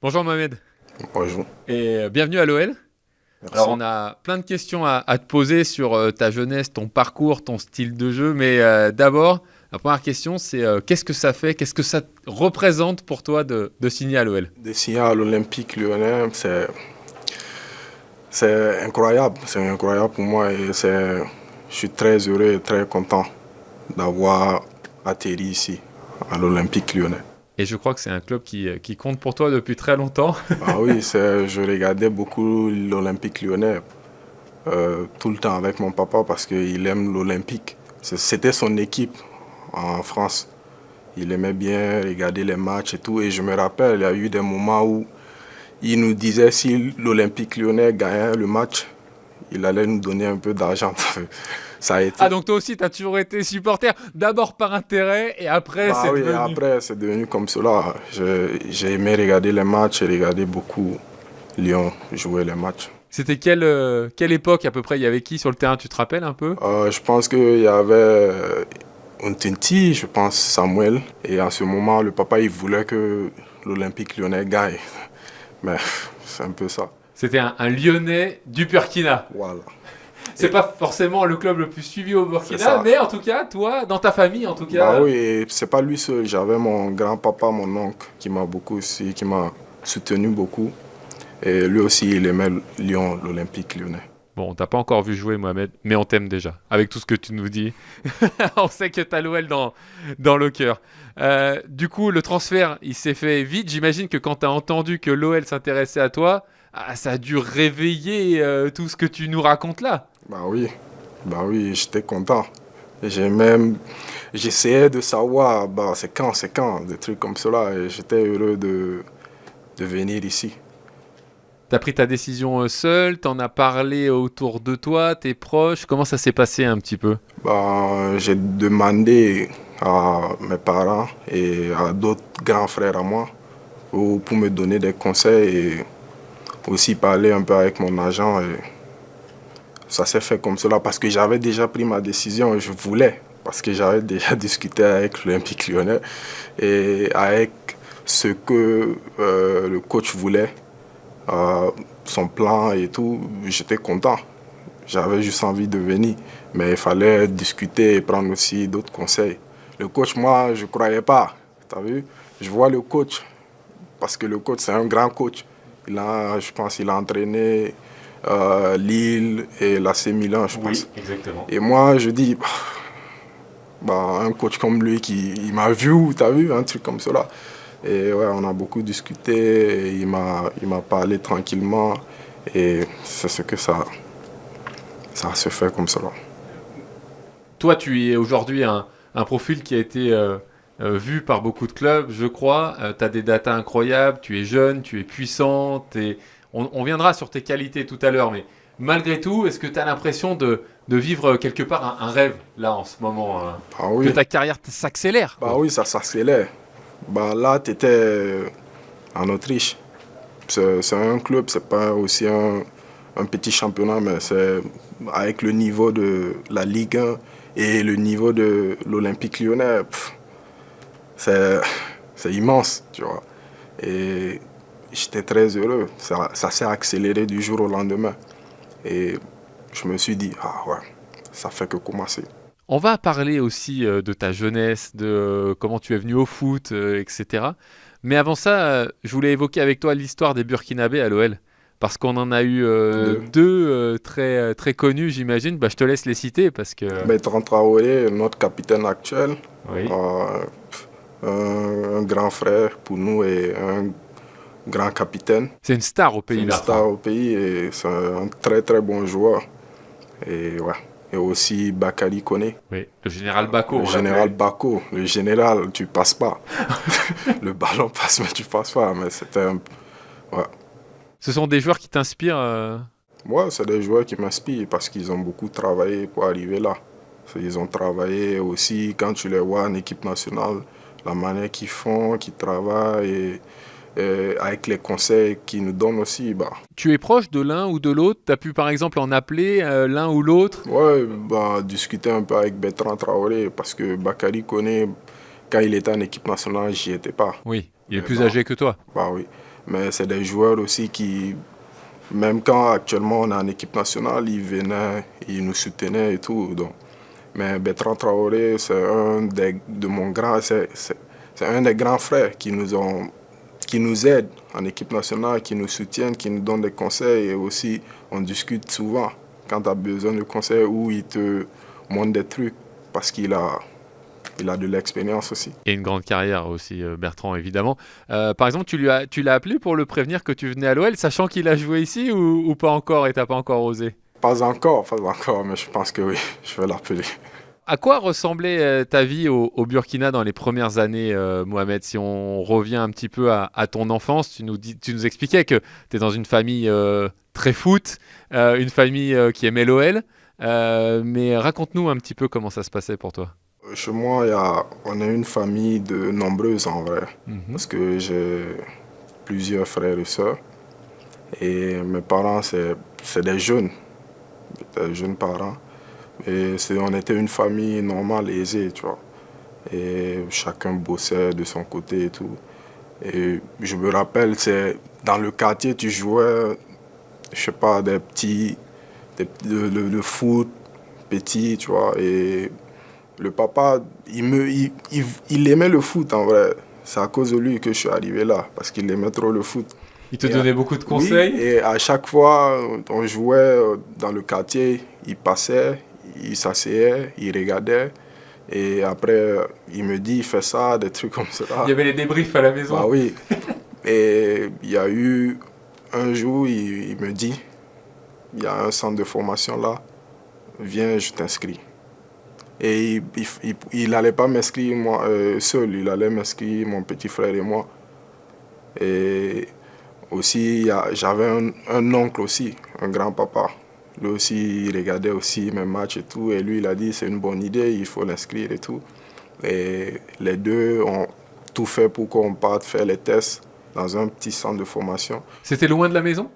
Bonjour Mohamed Bonjour. et bienvenue à l'OL. Alors Merci. on a plein de questions à te poser sur ta jeunesse, ton parcours, ton style de jeu, mais d'abord, la première question c'est qu'est-ce que ça fait, qu'est-ce que ça représente pour toi de signer à l'OL? De signer à l'Olympique lyonnais, c'est incroyable. C'est incroyable pour moi et je suis très heureux et très content d'avoir atterri ici, à l'Olympique lyonnais. Et je crois que c'est un club qui compte pour toi depuis très longtemps. Ah oui, je regardais beaucoup l'Olympique lyonnais tout le temps avec mon papa parce qu'il aime l'Olympique. C'était son équipe en France. Il aimait bien regarder les matchs et tout. Et je me rappelle, il y a eu des moments où il nous disait si l'Olympique lyonnais gagnait le match, il allait nous donner un peu d'argent. Ça a Ah été. donc toi aussi tu as toujours été supporter, d'abord par intérêt et après Bah c'est oui, devenu... après c'est devenu comme cela. J'ai aimé regarder les matchs et regarder beaucoup Lyon jouer les matchs. C'était quelle époque à peu près? Il y avait qui sur le terrain, tu te rappelles un peu? Je pense qu'il y avait Untinti, je pense Samuel. Et à ce moment, le papa il voulait que l'Olympique lyonnais gagne. Mais c'est un peu ça. C'était un Lyonnais du Burkina. Voilà. C'est Et pas forcément le club le plus suivi au c'est Burkina, ça. mais en tout cas, toi, dans ta famille, en tout Bah cas. oui, et c'est pas lui seul. J'avais mon grand-papa, mon oncle, qui m'a beaucoup aussi, qui m'a soutenu beaucoup. Et lui aussi, il aimait Lyon, l'Olympique lyonnais. Bon, on t'a pas encore vu jouer, Mohamed, mais on t'aime déjà. Avec tout ce que tu nous dis, on sait que t'as l'OL dans le cœur. Du coup, le transfert, il s'est fait vite. J'imagine que quand t'as entendu que l'OL s'intéressait à toi, ça a dû réveiller tout ce que tu nous racontes là. Bah oui, bah oui, j'étais content. J'essayais de savoir, bah c'est quand, des trucs comme cela. Et j'étais heureux de venir ici. T'as pris ta décision seul, t'en as parlé autour de toi, tes proches. Comment ça s'est passé un petit peu? Bah, j'ai demandé à mes parents et à d'autres grands frères à moi pour me donner des conseils et aussi parler un peu avec mon agent. Et ça s'est fait comme cela parce que j'avais déjà pris ma décision et je voulais, parce que j'avais déjà discuté avec l'Olympique lyonnais et avec ce que le coach voulait, son plan et tout, j'étais content. J'avais juste envie de venir, mais il fallait discuter et prendre aussi d'autres conseils. Le coach, moi, je ne croyais pas, tu as vu? Je vois le coach, parce que le coach, c'est un grand coach. Je pense qu'il a entraîné Lille et l'AC Milan, je pense. Oui, exactement. Et moi, je dis, bah, un coach comme lui, il m'a vu, tu as vu, un truc comme cela. Et ouais, on a beaucoup discuté, et il m'a parlé tranquillement, et c'est ce que ça se fait comme cela. Toi, tu es aujourd'hui un profil qui a été vu par beaucoup de clubs, je crois. Tu as des datas incroyables, tu es jeune, tu es puissant. On viendra sur tes qualités tout à l'heure, mais malgré tout, est-ce que tu as l'impression de vivre quelque part un rêve, là, en ce moment Bah que oui, ta carrière s'accélère, bah quoi? oui, ça s'accélère. Bah là, tu étais en Autriche. C'est un club, c'est pas aussi un petit championnat, mais c'est avec le niveau de la Ligue 1 et le niveau de l'Olympique lyonnais, c'est c'est immense, tu vois. Et j'étais très heureux. Ça s'est accéléré du jour au lendemain. Et je me suis dit, ah ouais, ça fait que commencer. On va parler aussi de ta jeunesse, de comment tu es venu au foot, etc. Mais avant ça, je voulais évoquer avec toi l'histoire des Burkinabés à l'OL. Parce qu'on en a eu Deux. deux très connus, j'imagine. Bah, je te laisse les citer parce que... Bertrand Traoré, notre capitaine actuel, Oui. euh, un grand frère pour nous et un grand capitaine. C'est une star au C'est pays, une Bertrand. star au pays et c'est un très très bon joueur. Et ouais. Et aussi Bakary Koné, Oui. Le général Bako, le on général l'appelait. Bako. Le général, tu passes pas. Le ballon passe, mais tu passes pas. Mais c'était un. Ouais. Ce sont des joueurs qui t'inspirent. Moi, c'est des joueurs qui m'inspirent parce qu'ils ont beaucoup travaillé pour arriver là. Ils ont travaillé aussi, quand tu les vois en équipe nationale, la manière qu'ils font, qu'ils travaillent et avec les conseils qu'ils nous donnent aussi. Bah, Tu es proche de l'un ou de l'autre. Tu as pu par exemple en appeler l'un ou l'autre. ouais, bah, discuter un peu avec Bertrand Traoré parce que Bakary Koné, quand il était en équipe nationale, j'y étais pas. Oui, il est Mais plus bah, âgé que toi. bah oui. Mais c'est des joueurs aussi qui, même quand actuellement on est en équipe nationale, ils venaient, ils nous soutenaient et tout. Donc. Mais Bertrand Traoré, c'est c'est un des grands frères qui nous aident en équipe nationale, qui nous soutiennent, qui nous donnent des conseils et aussi on discute souvent quand tu as besoin de conseils ou il te montre des trucs parce il a de l'expérience aussi. Et une grande carrière aussi, Bertrand, évidemment. Par exemple, tu l'as appelé pour le prévenir que tu venais à l'OL, sachant qu'il a joué ici ou pas encore et t'as pas encore osé? Pas encore, mais je pense que oui, je vais l'appeler. À quoi ressemblait ta vie au Burkina dans les premières années, Mohamed? Si on revient un petit peu à ton enfance, tu nous expliquais que tu es dans une famille très foot, une famille qui aimait l'OL. Mais raconte-nous un petit peu comment ça se passait pour toi. Chez moi, on est une famille de nombreuses en vrai, parce que j'ai plusieurs frères et sœurs. Et mes parents, c'est des jeunes parents. Et on était une famille normale, aisée, tu vois. Et chacun bossait de son côté et tout. Et je me rappelle, c'est dans le quartier, tu jouais, je sais pas, le foot petit, tu vois. Et le papa, il aimait le foot en vrai. C'est à cause de lui que je suis arrivé là, parce qu'il aimait trop le foot. Il te donnait beaucoup de conseils? Oui, et à chaque fois, on jouait dans le quartier, il passait, il s'asseyait, il regardait. Et après, il me dit, fais ça, des trucs comme ça. Il y avait les débriefs à la maison? Bah oui. Et il y a eu un jour, il me dit, il y a un centre de formation là, viens, je t'inscris. Et il n'allait pas m'inscrire moi seul, il allait m'inscrire mon petit frère et moi. Et aussi, j'avais un oncle aussi, un grand-papa. Lui aussi, il regardait aussi mes matchs et tout. Et lui, il a dit, c'est une bonne idée, il faut l'inscrire et tout. Et les deux ont tout fait pour qu'on parte faire les tests dans un petit centre de formation. C'était loin de la maison?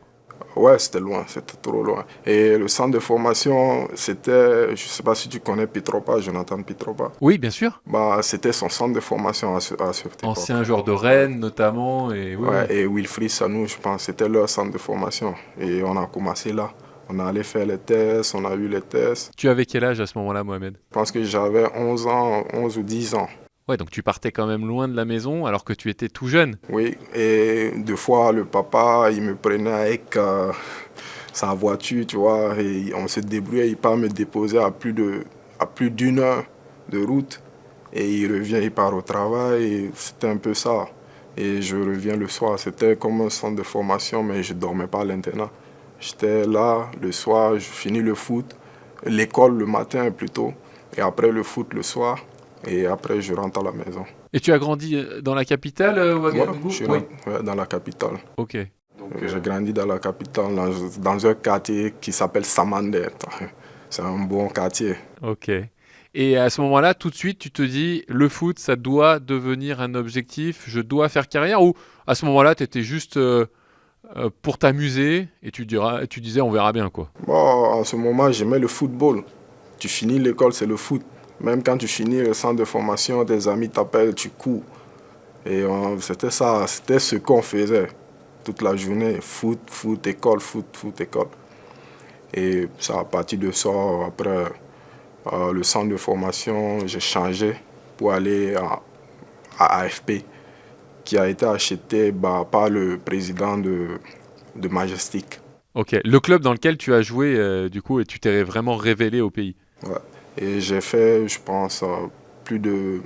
Ouais, c'était loin, c'était trop loin. Et le centre de formation, c'était, je ne sais pas si tu connais Pitropa, Jonathan Pitropa. Oui, bien sûr. Bah, c'était son centre de formation à cette époque. Ancien joueur de Rennes, notamment. Et, oui, ouais, oui. et Wilfried Sanou, je pense, c'était leur centre de formation. Et on a commencé là. On est allé faire les tests, on a eu les tests. Tu avais quel âge à ce moment-là, Mohamed? Je pense que j'avais 11 ans, 11 ou 10 ans. Ouais, donc tu partais quand même loin de la maison alors que tu étais tout jeune. Oui, et deux fois, le papa, il me prenait avec sa voiture, tu vois, et on se débrouillait, il part me déposer à plus d'une heure de route. Et il revient, il part au travail, et c'était un peu ça. Et je reviens le soir, c'était comme un centre de formation, mais je ne dormais pas à l'internat. J'étais là le soir, je finis le foot, l'école le matin plutôt, et après le foot le soir. Et après, je rentre à la maison. Et tu as grandi dans la capitale, Ouagadougou? Ouais, je suis dans la capitale. Ok. J'ai grandi dans la capitale, dans un quartier qui s'appelle Samandé. C'est un bon quartier. Ok. Et à ce moment-là, tout de suite, tu te dis, le foot, ça doit devenir un objectif, je dois faire carrière? Ou à ce moment-là, tu étais juste pour t'amuser et tu disais, on verra bien, quoi? Bon, en ce moment, j'aimais le football. Tu finis l'école, c'est le foot. Même quand tu finis le centre de formation, tes amis t'appellent, tu cours. Et c'était ça, c'était ce qu'on faisait toute la journée. Foot, foot, école, foot, foot, école. Et ça, à partir de ça, après le centre de formation, j'ai changé pour aller à AFP, qui a été acheté par le président de Majestic. Ok. Le club dans lequel tu as joué, du coup, et tu t'es vraiment révélé au pays. Ouais. Et j'ai fait, je pense, plus de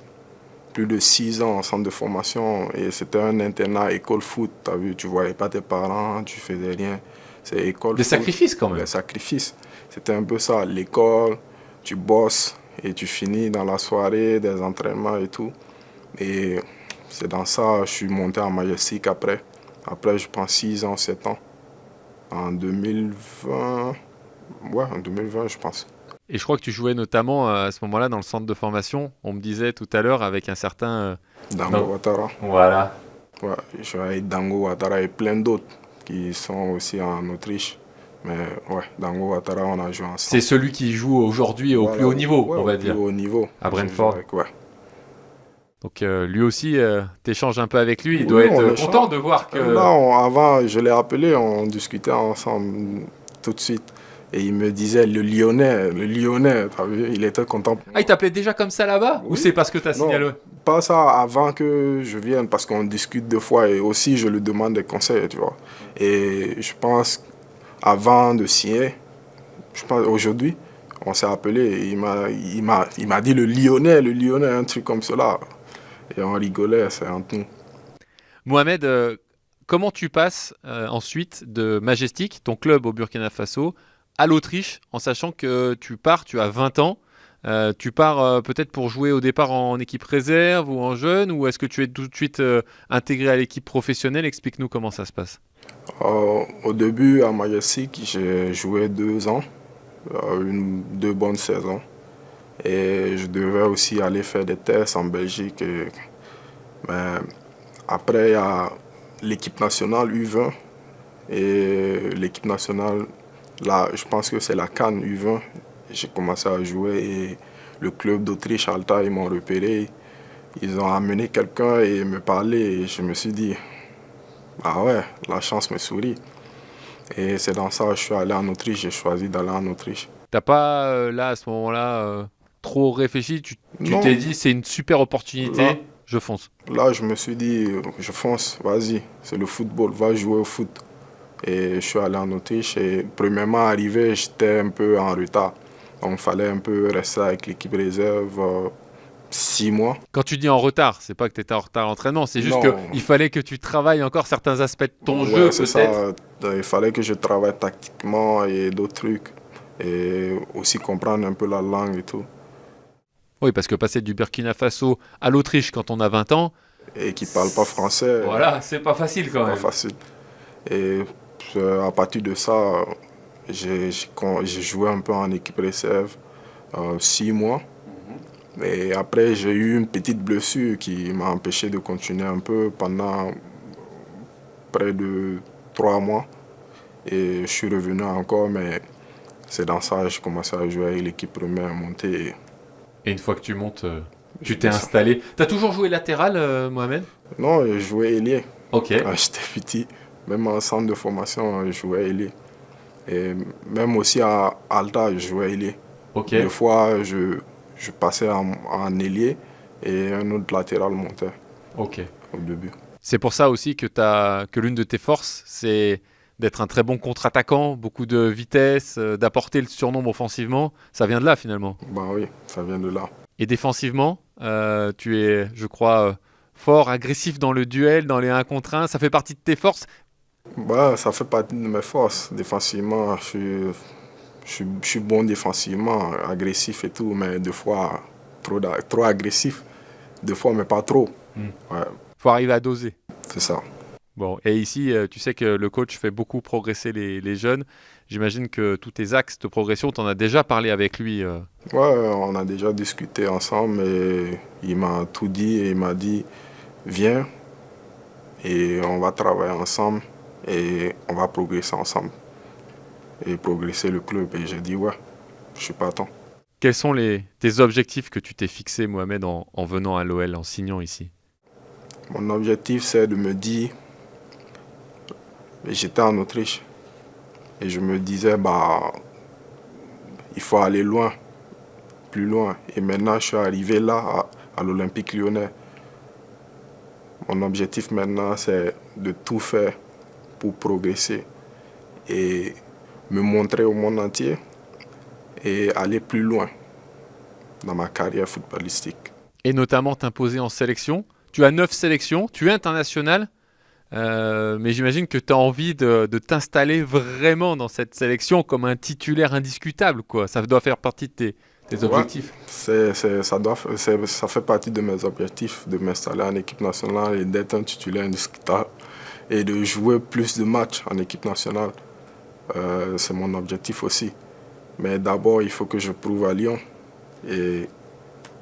6 ans en centre de formation. Et c'était un internat école foot. Tu as vu, tu ne voyais pas tes parents, tu faisais rien. C'est école Des foot. sacrifices quand même. Des sacrifices. C'était un peu ça. L'école, tu bosses et tu finis dans la soirée, des entraînements et tout. Et c'est dans ça je suis monté à Majestic après. Après, je pense 6 ans, 7 ans. En 2020, ouais, en 2020, je pense. Et je crois que tu jouais notamment à ce moment-là dans le centre de formation, on me disait tout à l'heure, avec un certain... Dango Ouattara. Voilà. Ouais, je suis avec Dango Ouattara et plein d'autres qui sont aussi en Autriche. Mais ouais, Dango Ouattara, on a joué ensemble. C'est celui qui joue aujourd'hui au plus haut niveau, ouais, on va au dire. plus haut niveau. À Brentford. Ouais. Donc lui aussi, t'échanges un peu avec lui. Il Oui, doit on être échange. content de voir que... Là, avant, je l'ai appelé, on discutait ensemble tout de suite. Et il me disait le Lyonnais, t'as vu, il était content pour Ah, il moi. t'appelait déjà comme ça là-bas? Ou Oui, c'est parce que t'as non, signalé? pas ça avant que je vienne, parce qu'on discute deux fois et aussi je lui demande des conseils, tu vois. Et je pense, avant de signer, je pense aujourd'hui, on s'est appelé et il m'a dit le Lyonnais, un truc comme cela. Et on rigolait, c'est entre nous. Mohamed, comment tu passes ensuite de Majestic, ton club au Burkina Faso, à l'Autriche, en sachant que tu as 20 ans, tu pars peut-être pour jouer au départ en équipe réserve ou en jeune, ou est-ce que tu es tout de suite intégré à l'équipe professionnelle? Explique-nous comment ça se passe. Au début, à Majestic, j'ai joué 2 ans, deux bonnes saisons. Et je devais aussi aller faire des tests en Belgique. Mais après, il y a l'équipe nationale U20 et l'équipe nationale, là, je pense que c'est la CAN U20. J'ai commencé à jouer et le club d'Autriche, Alta, ils m'ont repéré. Ils ont amené quelqu'un et me parler et je me suis dit, ah ouais, la chance me sourit. Et c'est dans ça que je suis allé en Autriche, j'ai choisi d'aller en Autriche. T'as pas là à ce moment-là trop réfléchi, tu t'es Non, dit c'est une super là, opportunité, je fonce. là, je me suis dit, je fonce, vas-y, c'est le football, va jouer au foot. Et je suis allé en Autriche et premièrement arrivé, j'étais un peu en retard. Donc il fallait un peu rester avec l'équipe réserve 6 mois. Quand tu dis en retard, c'est pas que tu étais en retard à l'entraînement, c'est juste Non, qu'il fallait que tu travailles encore certains aspects de ton ouais, jeu c'est peut-être. ça. Il fallait que je travaille tactiquement et d'autres trucs. Et aussi comprendre un peu la langue et tout. Oui, parce que passer du Burkina Faso à l'Autriche quand on a 20 ans, Et qui ne parle pas français, voilà, c'est pas facile c'est quand pas même. facile. Et à partir de ça, j'ai joué un peu en équipe réserve 6 mois. Et après, j'ai eu une petite blessure qui m'a empêché de continuer un peu pendant près de 3 mois. Et je suis revenu encore, mais c'est dans ça que j'ai commencé à jouer avec l'équipe première montée. Et une fois que tu montes, Je tu t'es descends. installé. T'as toujours joué latéral, Mohamed? Non, je jouais ailier. Ok, Quand j'étais petit, même en centre de formation, je jouais ailier. Et même aussi à Alta, je jouais ailier. ok, Des fois, je passais en ailier et un autre latéral montait ok. au début. C'est pour ça aussi que l'une de tes forces, c'est d'être un très bon contre-attaquant, beaucoup de vitesse, d'apporter le surnombre offensivement. Ça vient de là finalement. Bah oui, ça vient de là. Et défensivement, tu es, je crois, fort, agressif dans le duel, dans les 1 contre 1. Ça fait partie de tes forces. Bah, ça fait partie de mes forces. Défensivement, je suis bon défensivement, agressif et tout, mais des fois, trop agressif. Des fois, mais pas trop. Hmm. Ouais, Faut arriver à doser. c'est ça. Bon, et ici, tu sais que le coach fait beaucoup progresser les jeunes. J'imagine que tous tes axes de progression, tu en as déjà parlé avec lui. Ouais, on a déjà discuté ensemble et il m'a tout dit et il m'a dit, viens et on va travailler ensemble et on va progresser ensemble et progresser le club. Et j'ai dit, ouais, je suis partant. Quels sont tes objectifs que tu t'es fixés, Mohamed, en venant à l'OL, en signant ici? Mon objectif, c'est de me dire, j'étais en Autriche et je me disais, bah, il faut aller loin, plus loin. Et maintenant, je suis arrivé là, à l'Olympique lyonnais. Mon objectif maintenant, c'est de tout faire pour progresser et me montrer au monde entier et aller plus loin dans ma carrière footballistique. Et notamment t'imposer en sélection. Tu as 9 sélections, tu es international, mais j'imagine que tu as envie de t'installer vraiment dans cette sélection comme un titulaire indiscutable, quoi. Ça doit faire partie de tes Ouais, objectifs. ça fait partie de mes objectifs de m'installer en équipe nationale et d'être un titulaire indiscutable et de jouer plus de matchs en équipe nationale. C'est mon objectif aussi. Mais d'abord, il faut que je prouve à Lyon et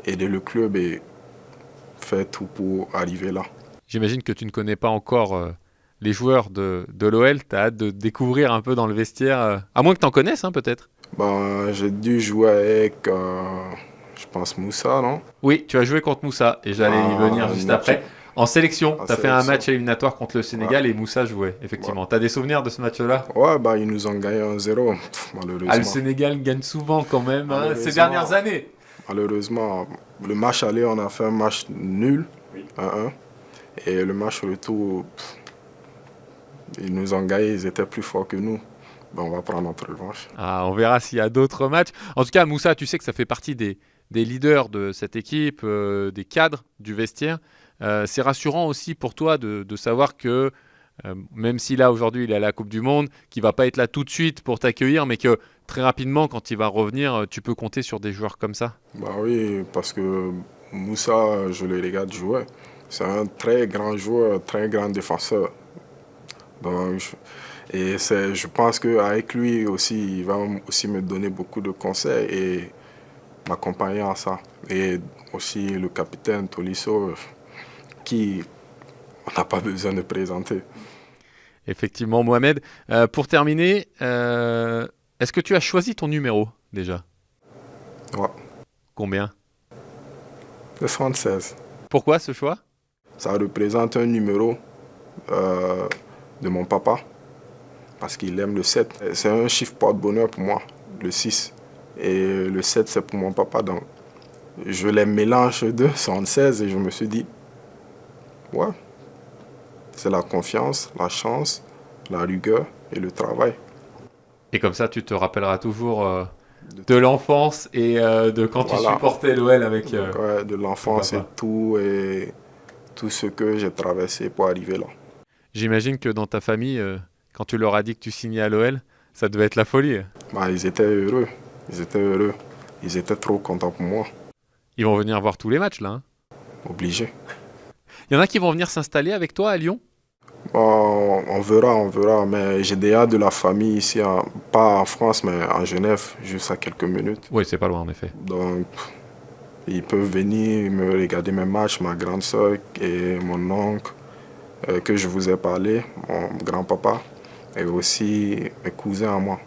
aider le club et faire tout pour arriver là. J'imagine que tu ne connais pas encore les joueurs de l'OL. Tu as hâte de découvrir un peu dans le vestiaire, à moins que tu en connaisses, hein, peut-être. Ben, j'ai dû jouer avec je pense Moussa, non? Oui, tu as joué contre Moussa et j'allais y venir juste après. En sélection, En tu as fait un sélection. match éliminatoire contre le Sénégal et Moussa jouait, effectivement. Tu as des souvenirs de ce match-là? Ouais, bah, ils nous ont gagné 1-0, Ah, le malheureusement. Sénégal gagne souvent quand même hein, ces Malheureusement, dernières années. malheureusement, le match aller, on a fait un match nul, 1-1. Et le match retour, ils nous ont gagné, ils étaient plus forts que nous. Ben, on va prendre notre revanche. Ah, on verra s'il y a d'autres matchs. En tout cas, Moussa, tu sais que ça fait partie des leaders de cette équipe, des cadres du vestiaire. C'est rassurant aussi pour toi de savoir que, même si là aujourd'hui il est à la Coupe du Monde, qu'il va pas être là tout de suite pour t'accueillir, mais que très rapidement, quand il va revenir, tu peux compter sur des joueurs comme ça. Bah oui, parce que Moussa, je le regarde jouer. C'est un très grand joueur, très grand défenseur. Donc, je pense qu'avec lui aussi, il va aussi me donner beaucoup de conseils et m'accompagner en ça. Et aussi le capitaine Tolisso, qui on n'a pas besoin de présenter. Effectivement, Mohamed. Pour terminer, est-ce que tu as choisi ton numéro déjà? Ouais. Combien? Le 76. Pourquoi ce choix? Ça représente un numéro de mon papa, parce qu'il aime le 7. C'est un chiffre porte-bonheur pour moi, le 6. Et le 7, c'est pour mon papa. Donc, je les mélange de 76 et je me suis dit, ouais, c'est la confiance, la chance, la rigueur et le travail. Et comme ça, tu te rappelleras toujours de l'enfance et de quand tu Voilà. supportais l'OL avec Ouais, de ton l'enfance papa. et tout ce que j'ai traversé pour arriver là. J'imagine que dans ta famille, quand tu leur as dit que tu signais à l'OL, ça devait être la folie. Bah, ils étaient heureux. Ils étaient heureux. Ils étaient trop contents pour moi. Ils vont venir voir tous les matchs là. Hein. Obligé. Il y en a qui vont venir s'installer avec toi à Lyon? Bon, on verra. Mais j'ai déjà de la famille ici, pas en France, mais en Genève, juste à quelques minutes. Oui, c'est pas loin en effet. Donc, ils peuvent venir me regarder mes matchs, ma grande soeur et mon oncle, que je vous ai parlé, mon grand-papa, et aussi mes cousins à moi.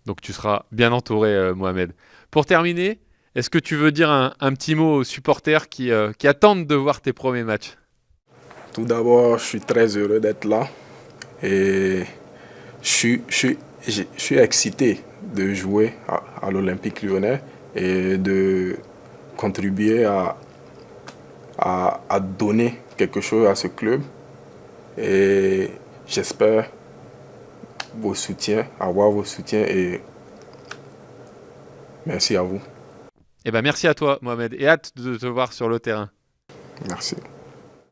Donc tu seras bien entouré, Mohamed. Pour terminer, est-ce que tu veux dire un petit mot aux supporters qui attendent de voir tes premiers matchs? Tout d'abord, je suis très heureux d'être là et je suis excité de jouer à l'Olympique Lyonnais et de contribuer à donner quelque chose à ce club. Et j'espère avoir vos soutiens et merci à vous. Eh ben merci à toi, Mohamed, et hâte de te voir sur le terrain. Merci.